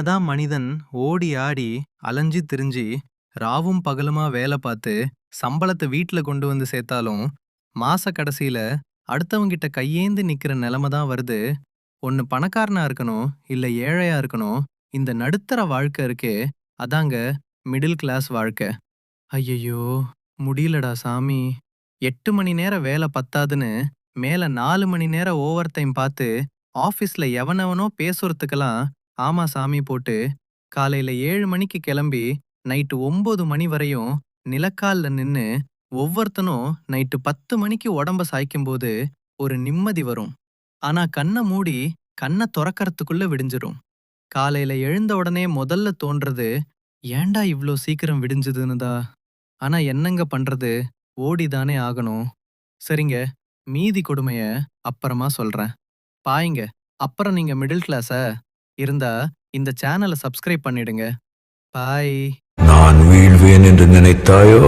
என்னதான் மனிதன் ஓடி ஆடி அலைஞ்சு திரிஞ்சு ராவும் பகலுமா வேலை பார்த்து சம்பளத்தை வீட்ல கொண்டு வந்து சேர்த்தாலும் மாச கடைசியில அடுத்தவங்கிட்ட கையேந்து நிக்கிற நிலைமை தான் வருது. ஒன்னு பணக்காரனா இருக்கணும் இல்ல ஏழையா இருக்கணும். இந்த நடுத்தர வாழ்க்கை இருக்கே, அதாங்க மிடில் கிளாஸ் வாழ்க்கை. ஐயையோ, முடியலடா சாமி. 8 மணி நேரம் வேலை பத்தாதுன்னு மேல 4 மணி நேரம் ஓவர் டைம் பார்த்து ஆபீஸ்ல எவனவனோ பேசுறதுக்கெல்லாம் ஆமா சாமி போட்டு காலையில 7 மணிக்கு கிளம்பி நைட்டு 9 மணி வரையும் நிலக்கால்ல நின்னு ஒவ்வொருத்தனும் நைட்டு 10 மணிக்கு உடம்ப சாய்க்கும்போது ஒரு நிம்மதி வரும். ஆனா கண்ண மூடி கண்ண தொறக்கறதுக்குள்ள விடிஞ்சிரும். காலையில எழுந்த உடனே முதல்ல தோன்றது, ஏன்டா இவ்ளோ சீக்கிரம் விடிஞ்சதுன்னுதா. ஆனா என்னங்க பண்றது, ஓடிதானே ஆகணும். சரிங்க, மீதி கொடுமைய அப்புறமா சொல்றேன். பாய்ங்க. அப்புறம் நீங்க மிடில் கிளாஸா இருந்தா இந்த சேனலை சப்ஸ்கிரைப் பண்ணிடுங்க. பாய். நான் வீழ்வேன் என்று நினைத்தாயோ?